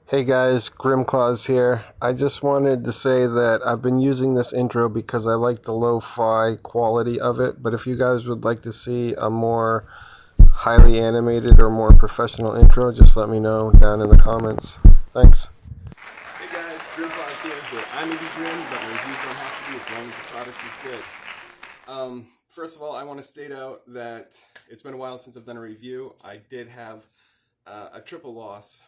Hey guys, GrimClaws here. I just wanted to say that I've been using this intro because I like the lo-fi quality of it, but if you guys would like to see a more highly animated or more professional intro, just let me know down in the comments. Thanks. Hey guys, GrimClicker here, where I may be grim, but my reviews don't have to be as long as the product is good. First of all, I want to state out that it's been a while since I've done a review. I did have a triple loss,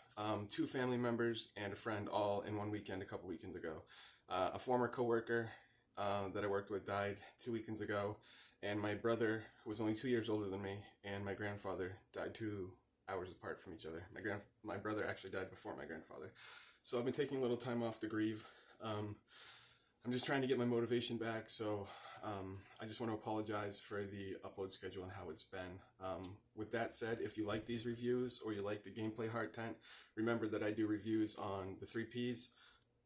two family members and a friend all in one weekend a couple weekends ago. A former coworker that I worked with died 2 weekends ago, and my brother, who was only 2 years older than me, and my grandfather died 2 hours apart from each other. My brother actually died before my grandfather. So I've been taking a little time off to grieve. I'm just trying to get my motivation back, so I just want to apologize for the upload schedule and how it's been. With that said, if you like these reviews or you like the gameplay hard tent, remember that I do reviews on the 3Ps,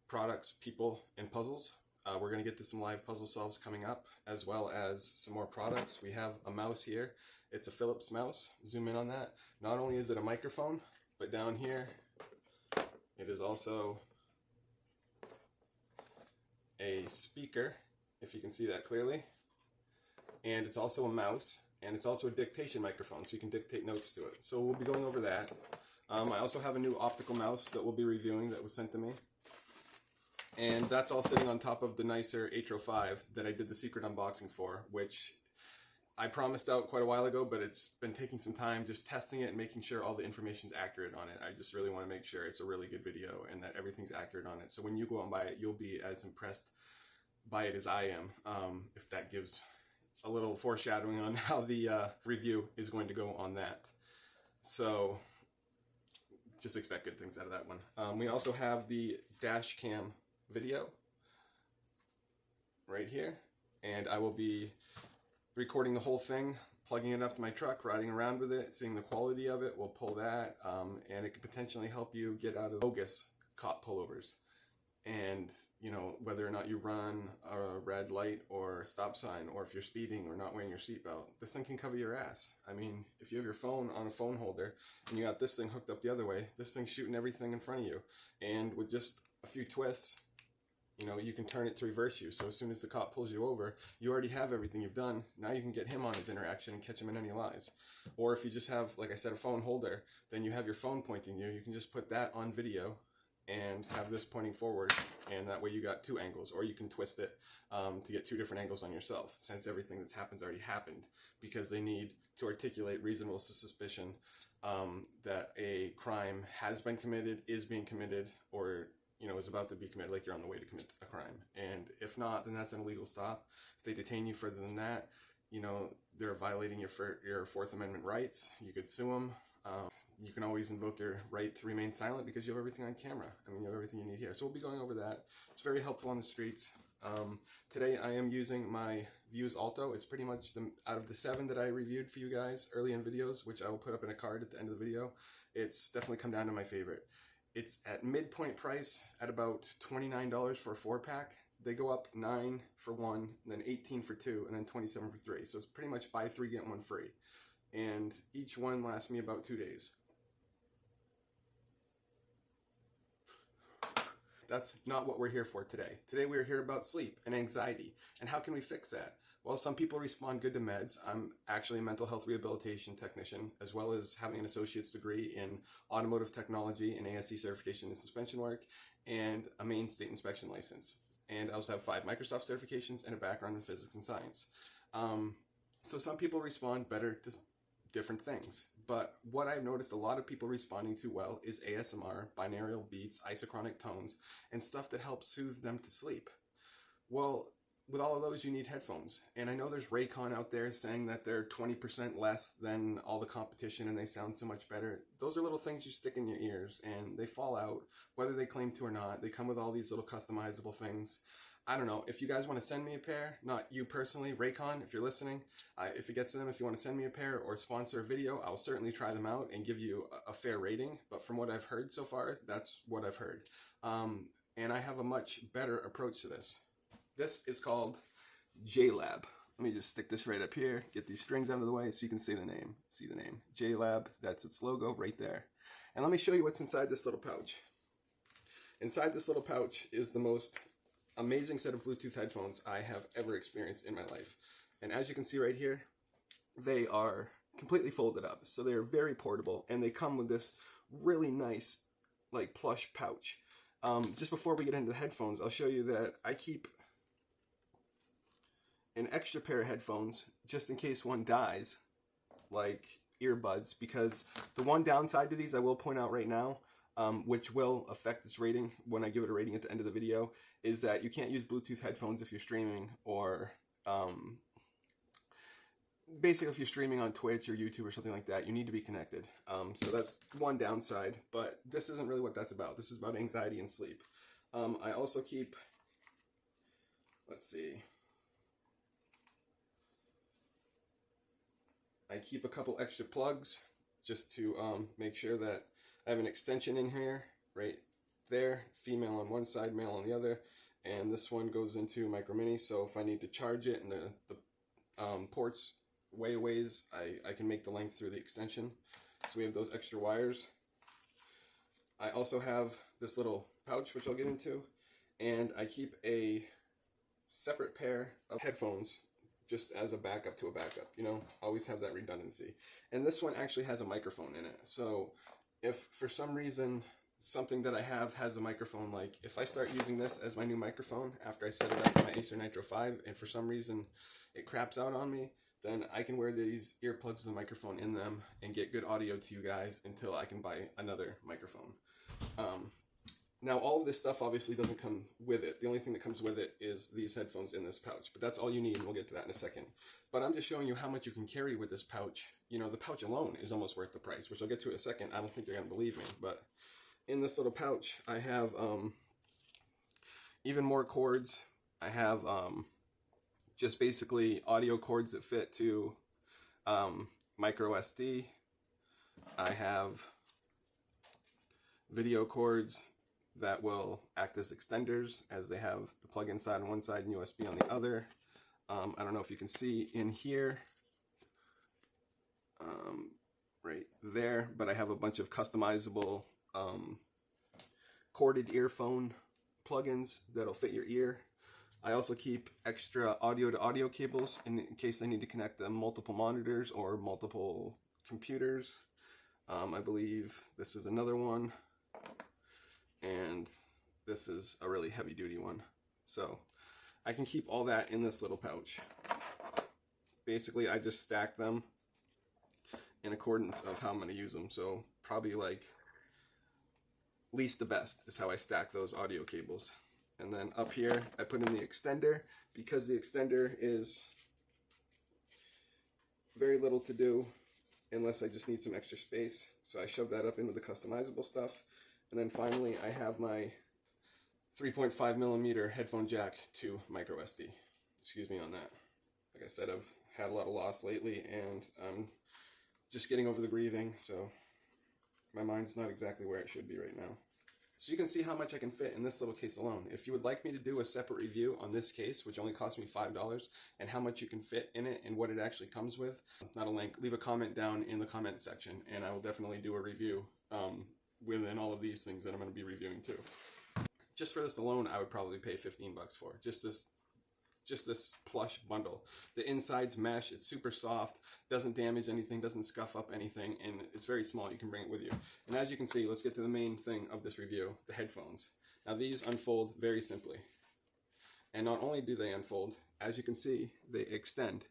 products, people, and puzzles. We're going to get to some live puzzle solves coming up, as well as some more products. We have a mouse here. It's a Philips mouse. Zoom in on that. Not only is it a microphone, but down here it is also a speaker, if you can see that clearly. And it's also a mouse, and it's also a dictation microphone, so you can dictate notes to it. So we'll be going over that. I also have a new optical mouse that we'll be reviewing that was sent to me. And that's all sitting on top of the nicer Atro 5 that I did the secret unboxing for, which I promised out quite a while ago, but it's been taking some time just testing it and making sure all the information's accurate on it. I just really want to make sure it's a really good video and that everything's accurate on it. So when you go out and buy it, you'll be as impressed by it as I am, if that gives a little foreshadowing on how the review is going to go on that. So just expect good things out of that one. We also have the dash cam video right here, and I will be recording the whole thing, plugging it up to my truck, riding around with it, seeing the quality of it. We'll pull that, and it could potentially help you get out of bogus cop pullovers. And, you know, whether or not you run a red light or stop sign, or if you're speeding or not wearing your seatbelt, this thing can cover your ass. I mean, if you have your phone on a phone holder and you got this thing hooked up the other way, this thing's shooting everything in front of you. And with just a few twists, you know, you can turn it to reverse you. So as soon as the cop pulls you over, you already have everything you've done. Now you can get him on his interaction and catch him in any lies. Or if you just have, like I said, a phone holder, then you have your phone pointing you. You can just put that on video and have this pointing forward, and that way you got two angles. Or you can twist it to get two different angles on yourself, since everything that's happened's already happened, because they need to articulate reasonable suspicion that a crime has been committed, is being committed, or, you know, is about to be committed, like you're on the way to commit a crime. And if not, then that's an illegal stop. If they detain you further than that, you know, they're violating your Fourth Amendment rights. You could sue them. You can always invoke your right to remain silent because you have everything on camera. I mean, you have everything you need here. So we'll be going over that. It's very helpful on the streets. Today I am using my Views Alto. It's pretty much out of the 7 that I reviewed for you guys early in videos, which I will put up in a card at the end of the video. It's definitely come down to my favorite. It's at midpoint price at about $29 for a 4-pack. They go up 9 for 1, then 18 for 2, and then 27 for 3. So it's pretty much buy 3, get 1 free. And each one lasts me about 2 days. That's not what we're here for today. Today we're here about sleep and anxiety, and how can we fix that? Well, some people respond good to meds. I'm actually a mental health rehabilitation technician, as well as having an associate's degree in automotive technology and ASE certification and suspension work, and a Maine state inspection license. And I also have 5 Microsoft certifications and a background in physics and science. So some people respond better to different things. But what I've noticed a lot of people responding to well is ASMR, binaural beats, isochronic tones, and stuff that helps soothe them to sleep. Well, with all of those, you need headphones. And I know there's Raycon out there saying that they're 20% less than all the competition and they sound so much better. Those are little things you stick in your ears and they fall out, whether they claim to or not. They come with all these little customizable things. I don't know, if you guys want to send me a pair, not you personally, Raycon, if you're listening, if it gets to them, if you want to send me a pair or sponsor a video, I'll certainly try them out and give you a fair rating. But from what I've heard so far, that's what I've heard. And I have a much better approach to this. This is called JLab. Let me just stick this right up here, get these strings out of the way so you can see the name. See the name. JLab, that's its logo right there. And let me show you what's inside this little pouch. Inside this little pouch is the most amazing set of Bluetooth headphones I have ever experienced in my life. And as you can see right here, they are completely folded up, so they're very portable, and they come with this really nice like plush pouch. Just before we get into the headphones, I'll show you that I keep an extra pair of headphones just in case one dies, like earbuds, because the one downside to these, I will point out right now, which will affect its rating when I give it a rating at the end of the video, is that you can't use Bluetooth headphones if you're streaming, or basically if you're streaming on Twitch or YouTube or something like that. You need to be connected. So that's one downside, but this isn't really what that's about. This is about anxiety and sleep. I also keep, let's see, I keep a couple extra plugs just to make sure that I have an extension in here, right there, female on one side, male on the other, and this one goes into micro mini, so if I need to charge it and the ports ways, I can make the length through the extension. So we have those extra wires. I also have this little pouch, which I'll get into, and I keep a separate pair of headphones just as a backup to a backup, you know, always have that redundancy. And this one actually has a microphone in it. So if for some reason something that I have has a microphone, like if I start using this as my new microphone after I set it up to my Acer Nitro 5 and for some reason it craps out on me, then I can wear these earplugs with a microphone in them and get good audio to you guys until I can buy another microphone. Now, all of this stuff obviously doesn't come with it. The only thing that comes with it is these headphones in this pouch, but that's all you need, and we'll get to that in a second. But I'm just showing you how much you can carry with this pouch. You know, the pouch alone is almost worth the price, which I'll get to in a second. I don't think you're going to believe me, but in this little pouch, I have even more cords. I have just basically audio cords that fit to micro SD. I have video cords that will act as extenders, as they have the plug-in side on one side and USB on the other. I don't know if you can see in here, right there, but I have a bunch of customizable corded earphone plugins that'll fit your ear. I also keep extra audio to audio cables in case I need to connect them multiple monitors or multiple computers. I believe this is another one, and this is a really heavy duty one. So I can keep all that in this little pouch. Basically, I just stack them in accordance of how I'm going to use them. So probably like least to best is how I stack those audio cables. And then up here, I put in the extender, because the extender is very little to do unless I just need some extra space. So I shove that up into the customizable stuff. And then finally, I have my 3.5 millimeter headphone jack to micro SD. Excuse me on that. Like I said, I've had a lot of loss lately, and I'm just getting over the grieving, so my mind's not exactly where it should be right now. So you can see how much I can fit in this little case alone. If you would like me to do a separate review on this case, which only cost me $5, and how much you can fit in it and what it actually comes with, not a link, leave a comment down in the comment section, and I will definitely do a review within all of these things that I'm going to be reviewing too. Just for this alone, I would probably pay 15 bucks for just this plush bundle. The inside's mesh, it's super soft, doesn't damage anything, doesn't scuff up anything, and it's very small. You can bring it with you. And as you can see, let's get to the main thing of this review, the headphones. Now these unfold very simply. And not only do they unfold, as you can see, they extend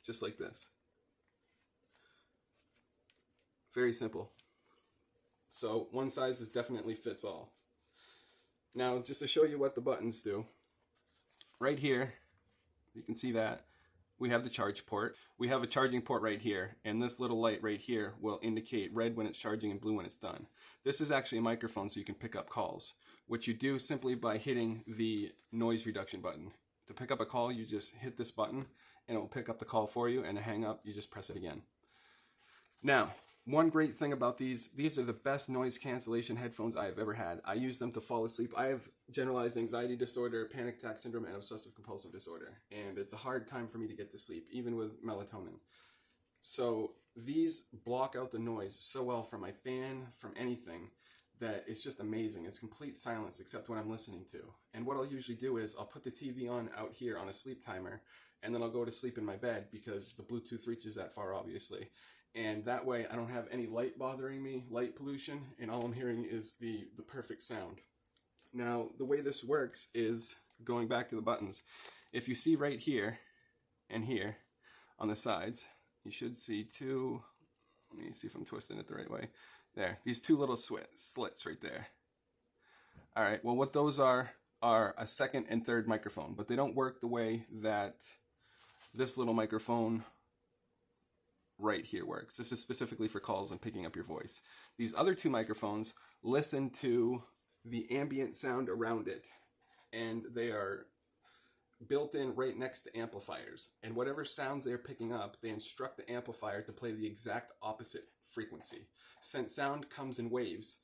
just like this. Very simple. So one size is definitely fits all. Now, just to show you what the buttons do, right here, you can see that we have the charge port. We have a charging port right here, and this little light right here will indicate red when it's charging and blue when it's done. This is actually a microphone, so you can pick up calls, which you do simply by hitting the noise reduction button. To pick up a call, you just hit this button, and it will pick up the call for you, and to hang up, you just press it again. Now, one great thing about these are the best noise cancellation headphones I have ever had. I use them to fall asleep. I have generalized anxiety disorder, panic attack syndrome, and obsessive compulsive disorder. And it's a hard time for me to get to sleep, even with melatonin. So these block out the noise so well from my fan, from anything, that it's just amazing. It's complete silence except when I'm listening to. And what I'll usually do is I'll put the TV on out here on a sleep timer, and then I'll go to sleep in my bed because the Bluetooth reaches that far, obviously. And that way I don't have any light bothering me, light pollution, and all I'm hearing is the perfect sound. Now, the way this works is going back to the buttons. If you see right here and here on the sides, you should see two, let me see if I'm twisting it the right way. There, these two little slits right there. All right, well, what those are a second and third microphone, but they don't work the way that this little microphone right here works. This is specifically for calls and picking up your voice. These other two microphones listen to the ambient sound around it, and they are built in right next to amplifiers. And whatever sounds they're picking up, they instruct the amplifier to play the exact opposite frequency. Since sound comes in waves,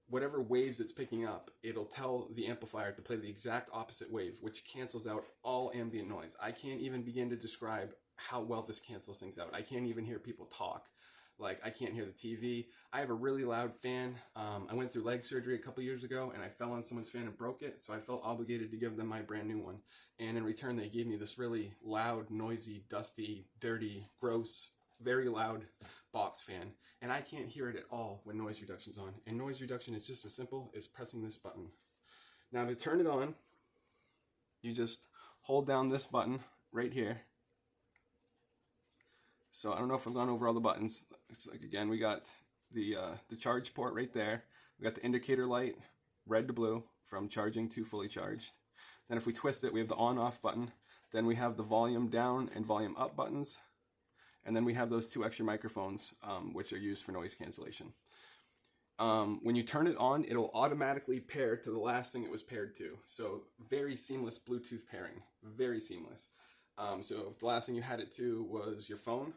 whatever waves it's picking up, it'll tell the amplifier to play the exact opposite wave, which cancels out all ambient noise. I can't even begin to describe how well this cancels things out. I can't even hear people talk. Like, I can't hear the TV. I have a really loud fan. I went through leg surgery a couple years ago, and I fell on someone's fan and broke it, so I felt obligated to give them my brand new one. And in return, they gave me this really loud, noisy, dusty, dirty, gross, very loud box fan. And I can't hear it at all when noise reduction's on. And noise reduction is just as simple as pressing this button. Now, to turn it on, you just hold down this button right here. So I don't know if I've gone over all the buttons. It's like, again, we got the charge port right there. We got the indicator light, red to blue, from charging to fully charged. Then if we twist it, we have the on-off button. Then we have the volume down and volume up buttons. And then we have those two extra microphones, which are used for noise cancellation. When you turn it on, it'll automatically pair to the last thing it was paired to. So very seamless Bluetooth pairing, very seamless. So if the last thing you had it to was your phone,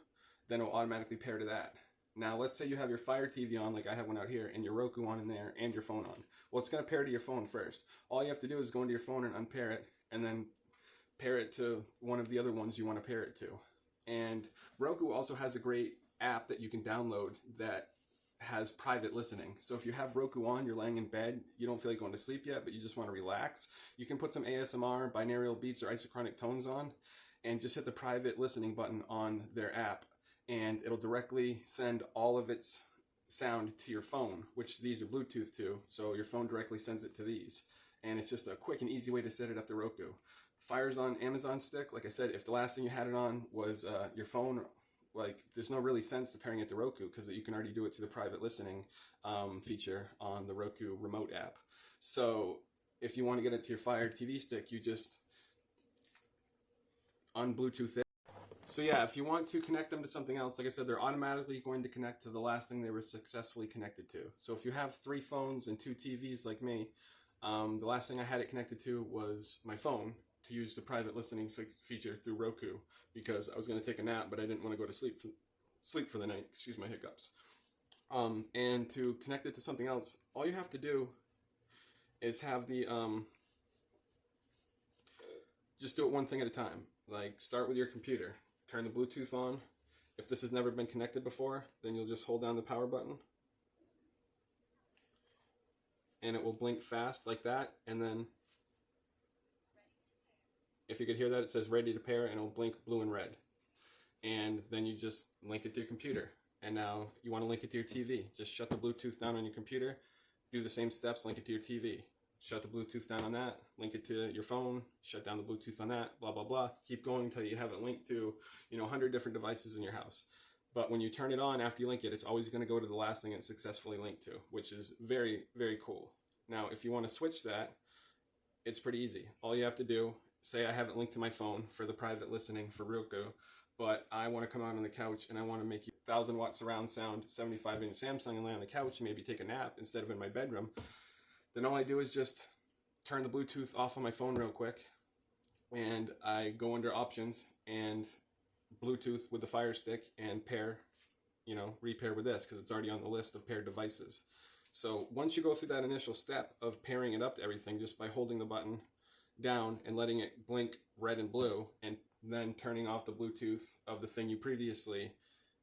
then it'll automatically pair to that. Now, let's say you have your Fire TV on, like I have one out here, and your Roku on in there, and your phone on. Well, it's going to pair to your phone first. All you have to do is go into your phone and unpair it, and then pair it to one of the other ones you want to pair it to. And Roku also has a great app that you can download that has private listening. So if you have Roku on, you're laying in bed, you don't feel like going to sleep yet, but you just want to relax, you can put some ASMR, binaural beats, or isochronic tones on, and just hit the private listening button on their app, and it'll directly send all of its sound to your phone, which these are Bluetooth to, so your phone directly sends it to these. And it's just a quick and easy way to set it up to Roku. Fire's on Amazon Stick. Like I said, if the last thing you had it on was your phone, like, there's no really sense to pairing it to Roku because you can already do it to the private listening feature on the Roku remote app. So if you want to get it to your Fire TV stick, you just un-Bluetooth it. So yeah, if you want to connect them to something else, like I said, they're automatically going to connect to the last thing they were successfully connected to. So if you have 3 phones and 2 TVs like me, the last thing I had it connected to was my phone to use the private listening feature through Roku because I was going to take a nap, but I didn't want to go to sleep for the night. Excuse my hiccups. And to connect it to something else, all you have to do is have the just do it one thing at a time. Like, start with your computer, turn the Bluetooth on. If this has never been connected before, then you'll just hold down the power button and it will blink fast like that. And then if you could hear that, it says ready to pair and it'll blink blue and red. And then you just link it to your computer. And now you want to link it to your TV. Just shut the Bluetooth down on your computer, do the same steps, link it to your TV. Shut the Bluetooth down on that, link it to your phone, shut down the Bluetooth on that, blah, blah, blah. Keep going until you have it linked to, 100 different devices in your house. But when you turn it on after you link it, it's always going to go to the last thing it's successfully linked to, which is very, very cool. Now, if you want to switch that, it's pretty easy. All you have to do, say I have it linked to my phone for the private listening for Roku, but I want to come out on the couch and I want to make 1,000 watt surround sound, 75-inch Samsung, and lay on the couch and maybe take a nap instead of in my bedroom. Then all I do is just turn the Bluetooth off on my phone real quick, and I go under options and Bluetooth with the Fire Stick and pair, repair with this because it's already on the list of paired devices. So once you go through that initial step of pairing it up to everything just by holding the button down and letting it blink red and blue and then turning off the Bluetooth of the thing you previously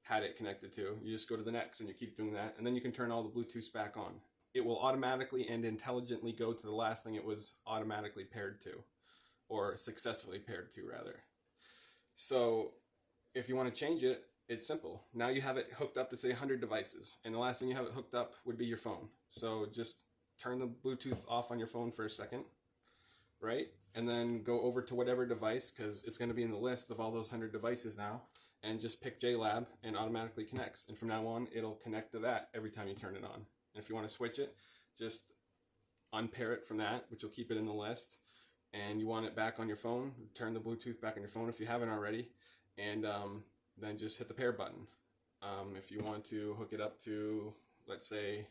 had it connected to, you just go to the next and you keep doing that, and then you can turn all the Bluetooths back on. it will automatically and intelligently go to the last thing it was automatically paired to, or successfully paired to, rather. So if you want to change it, it's simple. Now you have it hooked up to, say, 100 devices, and the last thing you have it hooked up would be your phone. So just turn the Bluetooth off on your phone for a second, right? And then go over to whatever device, because it's going to be in the list of all those 100 devices now, and just pick JLab and automatically connects. And from now on, it'll connect to that every time you turn it on. And if you want to switch it, just unpair it from that, which will keep it in the list. And you want it back on your phone, turn the Bluetooth back on your phone if you haven't already, and then just hit the pair button. If you want to hook it up to, let's say,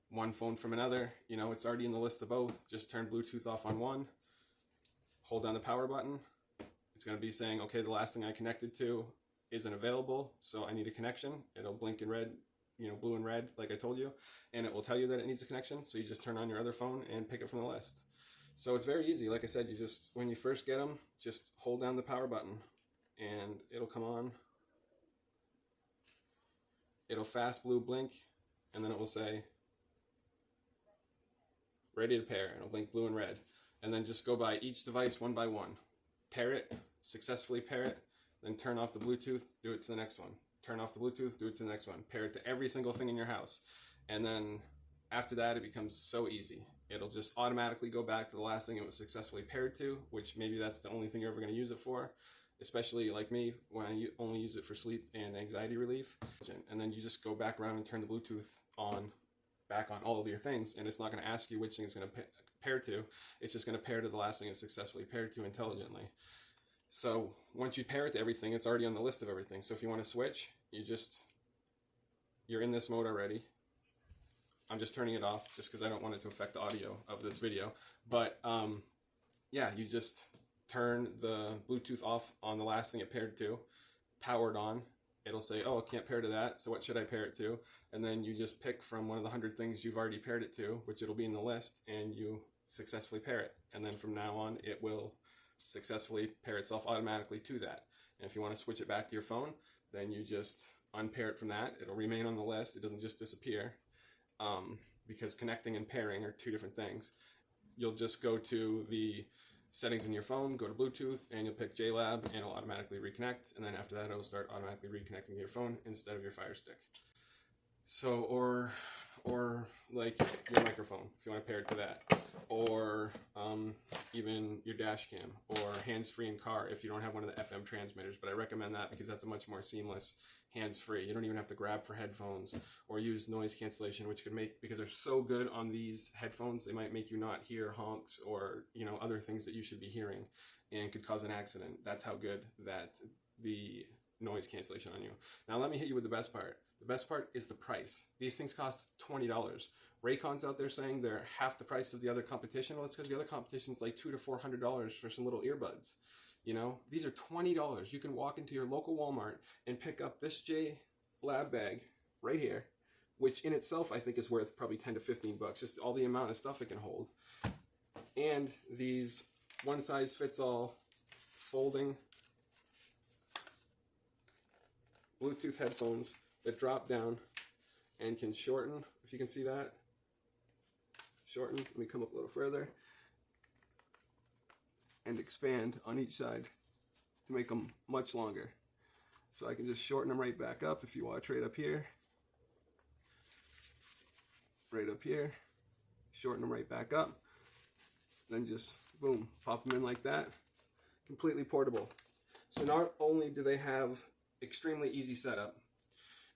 one phone from another, you know, it's already in the list of both. Just turn Bluetooth off on one, hold down the power button. It's going to be saying, okay, the last thing I connected to isn't available, so I need a connection. It'll blink in red, you know, blue and red, like I told you, and it will tell you that it needs a connection. So you just turn on your other phone and pick it from the list. So it's very easy. Like I said, you just, when you first get them, just hold down the power button and it'll come on. It'll fast blue blink, and then it will say ready to pair. It'll blink blue and red, and then just go by each device one by one. Pair it, successfully pair it, then turn off the Bluetooth, do it to the next one. Turn off the Bluetooth, do it to the next one. Pair it to every single thing in your house. And then after that, it becomes so easy. It'll just automatically go back to the last thing it was successfully paired to, which maybe that's the only thing you're ever going to use it for, especially like me, when I only use it for sleep and anxiety relief. And then you just go back around and turn the Bluetooth on, back on all of your things, and it's not going to ask you which thing it's going to pair to. It's just going to pair to the last thing it's successfully paired to intelligently. So once you pair it to everything, it's already on the list of everything. So if you want to switch, you're in this mode already. I'm just turning it off just because I don't want it to affect the audio of this video. But yeah, you just turn the Bluetooth off on the last thing it paired to, powered on. It'll say, oh, it can't pair to that, so what should I pair it to? And then you just pick from one of the 100 things you've already paired it to, which it'll be in the list, and you successfully pair it. And then from now on, it will successfully pair itself automatically to that. And if you want to switch it back to your phone, then you just unpair it from that. It'll remain on the list. It doesn't just disappear, because connecting and pairing are two different things. You'll just go to the settings in your phone, go to Bluetooth, and you'll pick JLab, and it'll automatically reconnect. And then after that, it'll start automatically reconnecting to your phone instead of your Fire Stick. So, or like your microphone, if you want to pair it to that, or even your dash cam, or hands-free in car if you don't have one of the FM transmitters. But I recommend that because that's a much more seamless hands-free. You don't even have to grab for headphones or use noise cancellation, which could make, because they're so good on these headphones, they might make you not hear honks or, you know, other things that you should be hearing, and could cause an accident. That's how good that the noise cancellation on you. Now let me hit you with the best part. The best part is the price. These things cost $20. Raycon's out there saying they're half the price of the other competition. Well, it's because the other competition is like $200 to $400 for some little earbuds. You know, these are $20. You can walk into your local Walmart and pick up this JLab bag right here, which in itself I think is worth probably 10 to 15 bucks, just all the amount of stuff it can hold. And these one size fits all folding Bluetooth headphones that drop down and can shorten, if you can see that. Shorten, let me come up a little further, and expand on each side to make them much longer. So I can just shorten them right back up if you watch right up here, shorten them right back up, then just boom, pop them in like that. Completely portable. So not only do they have extremely easy setup,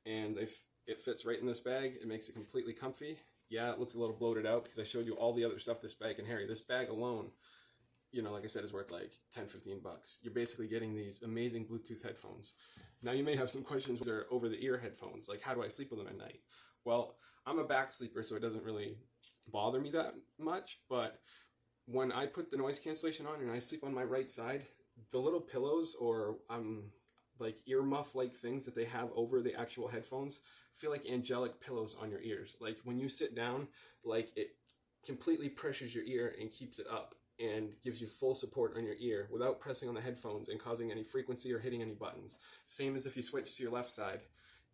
and it fits right in this bag, it makes it completely comfy. Yeah, it looks a little bloated out because I showed you all the other stuff this bag can carry. This bag alone, you know, like I said, is worth like 10, 15 bucks. You're basically getting these amazing Bluetooth headphones. Now you may have some questions. They're over the ear headphones. Like, how do I sleep with them at night? Well, I'm a back sleeper, so it doesn't really bother me that much. But when I put the noise cancellation on and I sleep on my right side, the little pillows or like ear muff like things that they have over the actual headphones feel like angelic pillows on your ears. Like when you sit down, like it completely pressures your ear and keeps it up and gives you full support on your ear without pressing on the headphones and causing any frequency or hitting any buttons. Same as if you switch to your left side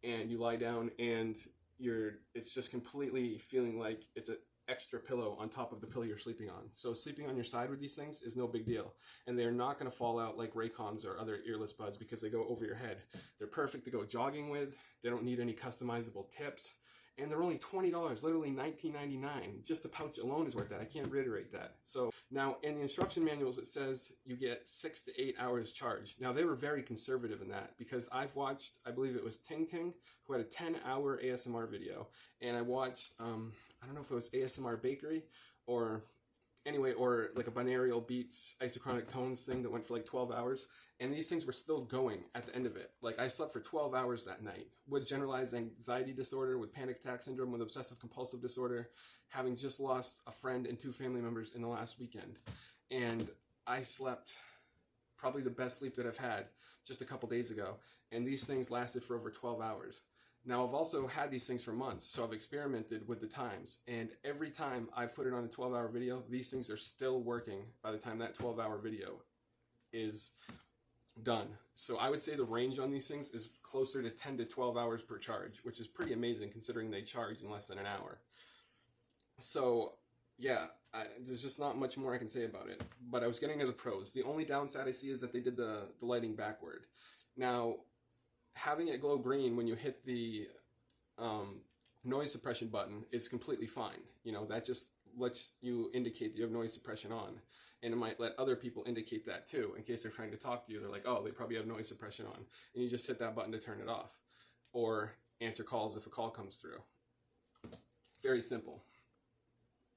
and you lie down and it's just completely feeling like it's an extra pillow on top of the pillow you're sleeping on. So sleeping on your side with these things is no big deal. And they're not going to fall out like Raycons or other earless buds because they go over your head. They're perfect to go jogging with. They don't need any customizable tips. And they're only $20, literally $19.99. Just the pouch alone is worth that. I can't reiterate that. So now in the instruction manuals, it says you get 6 to 8 hours charge. Now they were very conservative in that because I've watched, I believe it was Ting Ting, who had a 10-hour ASMR video. And I watched, I don't know if it was ASMR Bakery or anyway, or like a binaural beats isochronic tones thing that went for like 12 hours. And these things were still going at the end of it. Like I slept for 12 hours that night with generalized anxiety disorder, with panic attack syndrome, with obsessive compulsive disorder, having just lost a friend and 2 family members in the last weekend. And I slept probably the best sleep that I've had just a couple days ago. And these things lasted for over 12 hours. Now, I've also had these things for months, so I've experimented with the times. And every time I've put it on a 12-hour video, these things are still working by the time that 12-hour video is done. So I would say the range on these things is closer to 10 to 12 hours per charge, which is pretty amazing considering they charge in less than an hour. So, yeah, there's just not much more I can say about it. But I was getting to the pros. The only downside I see is that they did the lighting backward. Now, having it glow green when you hit the noise suppression button is completely fine. You know, that just lets you indicate that you have noise suppression on. And it might let other people indicate that too, in case they're trying to talk to you. They're like, oh, they probably have noise suppression on. And you just hit that button to turn it off. Or answer calls if a call comes through. Very simple.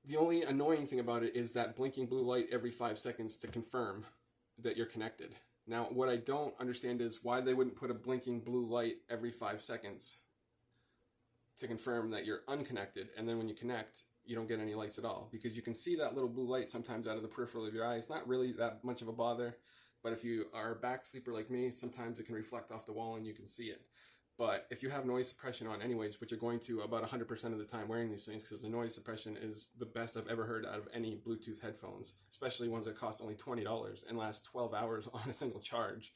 The only annoying thing about it is that blinking blue light every 5 seconds to confirm that you're connected. Now, what I don't understand is why they wouldn't put a blinking blue light every 5 seconds to confirm that you're unconnected, and then when you connect, you don't get any lights at all. Because you can see that little blue light sometimes out of the peripheral of your eye. It's not really that much of a bother, but if you are a back sleeper like me, sometimes it can reflect off the wall and you can see it. But if you have noise suppression on anyways, which you're going to about 100% of the time wearing these things, because the noise suppression is the best I've ever heard out of any Bluetooth headphones, especially ones that cost only $20 and last 12 hours on a single charge,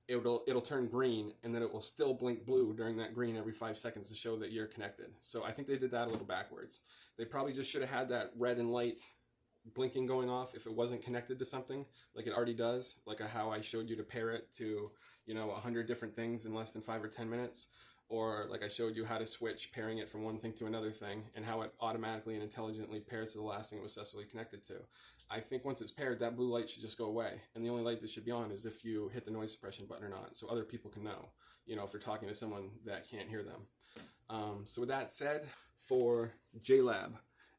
it'll turn green, and then it will still blink blue during that green every 5 seconds to show that you're connected. So I think they did that a little backwards. They probably just should have had that red and light blinking going off if it wasn't connected to something, like it already does, like how I showed you to pair it to, 100 different things in less than 5 or 10 minutes, or like I showed you how to switch pairing it from one thing to another thing, and how it automatically and intelligently pairs to the last thing it was successfully connected to. I think once it's paired, that blue light should just go away, and the only light that should be on is if you hit the noise suppression button or not, so other people can know, if they're talking to someone that can't hear them. So with that said, for JLab,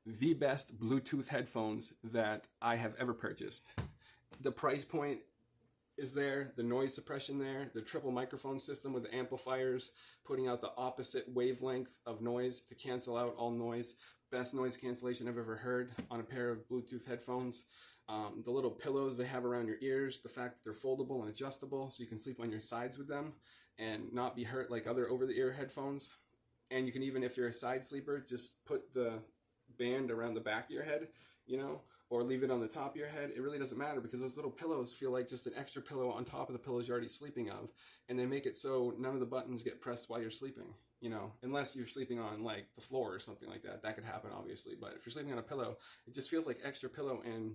the best Bluetooth headphones that I have ever purchased. The price point is there, the noise suppression there, the triple microphone system with the amplifiers putting out the opposite wavelength of noise to cancel out all noise. Best noise cancellation I've ever heard on a pair of Bluetooth headphones. The little pillows they have around your ears, the fact that they're foldable and adjustable so you can sleep on your sides with them and not be hurt like other over-the-ear headphones. And you can even, if you're a side sleeper, just put the band around the back of your head, or leave it on the top of your head. It really doesn't matter because those little pillows feel like just an extra pillow on top of the pillows you're already sleeping of, and they make it so none of the buttons get pressed while you're sleeping, unless you're sleeping on like the floor or something like that. That could happen obviously, but if you're sleeping on a pillow, it just feels like extra pillow and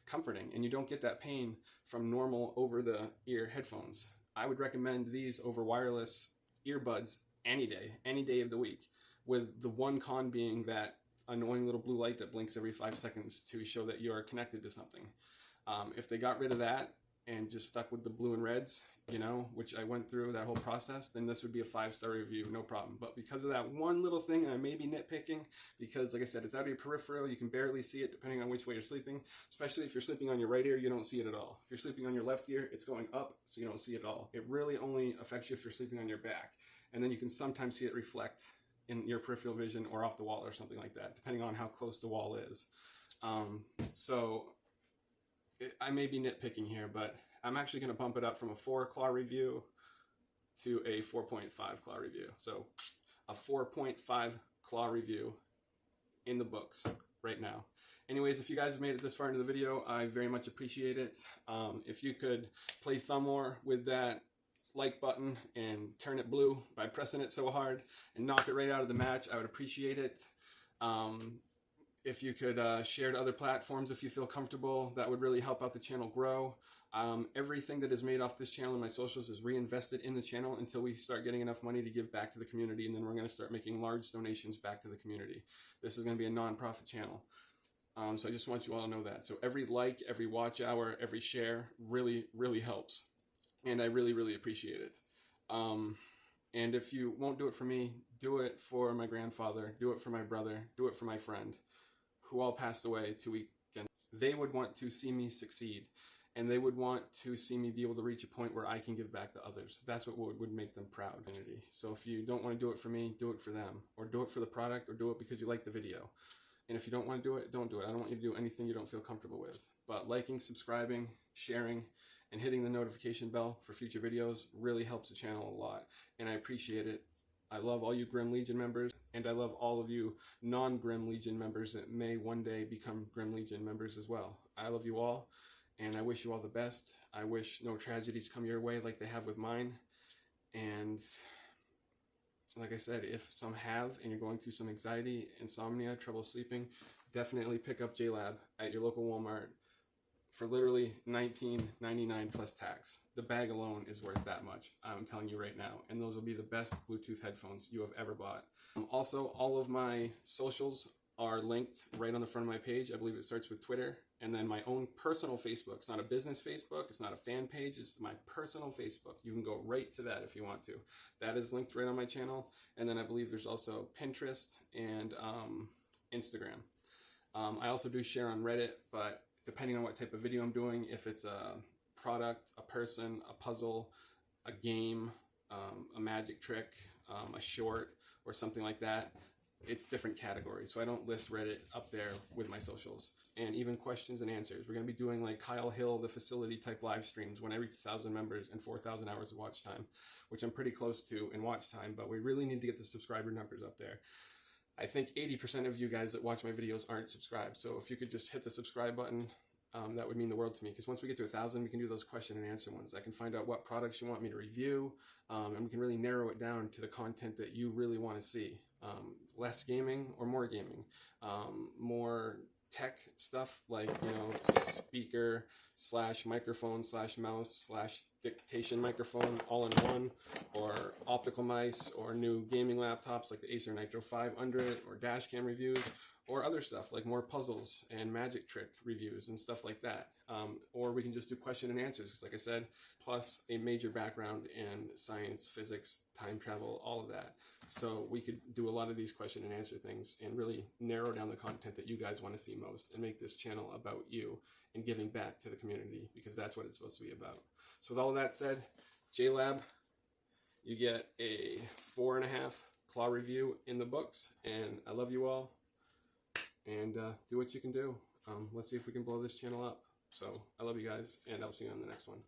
comforting, and you don't get that pain from normal over the ear headphones. I would recommend these over wireless earbuds any day of the week, with the one con being that annoying little blue light that blinks every 5 seconds to show that you are connected to something. If they got rid of that and just stuck with the blue and reds, which I went through that whole process, then this would be a 5-star review, no problem. But because of that one little thing, and I may be nitpicking, because like I said, it's out of your peripheral, you can barely see it depending on which way you're sleeping, especially if you're sleeping on your right ear, you don't see it at all. If you're sleeping on your left ear, it's going up, so you don't see it at all. It really only affects you if you're sleeping on your back, and then you can sometimes see it reflect in your peripheral vision or off the wall or something like that, depending on how close the wall is. I may be nitpicking here, but I'm actually going to bump it up from a 4-claw review to a 4.5 claw review. So a 4.5 claw review in the books right now. Anyways, if you guys have made it this far into the video, I very much appreciate it. If you could play thumb war with that like button and turn it blue by pressing it so hard and knock it right out of the match. I would appreciate it. If you could share to other platforms if you feel comfortable, that would really help out the channel grow. Everything that is made off this channel and my socials is reinvested in the channel until we start getting enough money to give back to the community, and then we're going to start making large donations back to the community. This is going to be a non-profit channel. So I just want you all to know that. So every like, every watch hour, every share really, really helps. And I really, really appreciate it. And if you won't do it for me, do it for my grandfather, do it for my brother, do it for my friend, who all passed away 2 weeks ago. They would want to see me succeed, and they would want to see me be able to reach a point where I can give back to others. That's what would make them proud. So if you don't want to do it for me, do it for them, or do it for the product, or do it because you like the video. And if you don't want to do it, don't do it. I don't want you to do anything you don't feel comfortable with. But liking, subscribing, sharing, and hitting the notification bell for future videos really helps the channel a lot, and I appreciate it. I love all you Grim Legion members, and I love all of you non-Grim Legion members that may one day become Grim Legion members as well. I love you all, and I wish you all the best. I wish no tragedies come your way like they have with mine. And like I said, if some have, and you're going through some anxiety, insomnia, trouble sleeping, definitely pick up JLab at your local Walmart for literally $19.99 plus tax. The bag alone is worth that much, I'm telling you right now. And those will be the best Bluetooth headphones you have ever bought. Also, all of my socials are linked right on the front of my page. I believe it starts with Twitter. And then my own personal Facebook. It's not a business Facebook. It's not a fan page. It's my personal Facebook. You can go right to that if you want to. That is linked right on my channel. And then I believe there's also Pinterest and Instagram. I also do share on Reddit, but depending on what type of video I'm doing, if it's a product, a person, a puzzle, a game, a magic trick, a short, or something like that, it's different categories. So I don't list Reddit up there with my socials. And even questions and answers. We're going to be doing like Kyle Hill, the facility type live streams when I reach 1,000 members and 4,000 hours of watch time, which I'm pretty close to in watch time, but we really need to get the subscriber numbers up there. I think 80% of you guys that watch my videos aren't subscribed. So if you could just hit the subscribe button, that would mean the world to me. Because once we get to 1,000, we can do those question and answer ones. I can find out what products you want me to review, and we can really narrow it down to the content that you really want to see. Less gaming or more gaming, more tech stuff like, you know, speaker / microphone / mouse / dictation microphone all in one, or optical mice, or new gaming laptops like the Acer Nitro 500, or dash cam reviews, or other stuff like more puzzles and magic trick reviews and stuff like that. Or we can just do question and answers, because like I said, plus a major background in science, physics, time travel, all of that. So we could do a lot of these question and answer things and really narrow down the content that you guys want to see most, and make this channel about you and giving back to the community, because that's what it's supposed to be about. So with all of that said, JLab, you get a 4.5 claw review in the books, and I love you all. And do what you can do. Let's see if we can blow this channel up. So I love you guys, and I'll see you on the next one.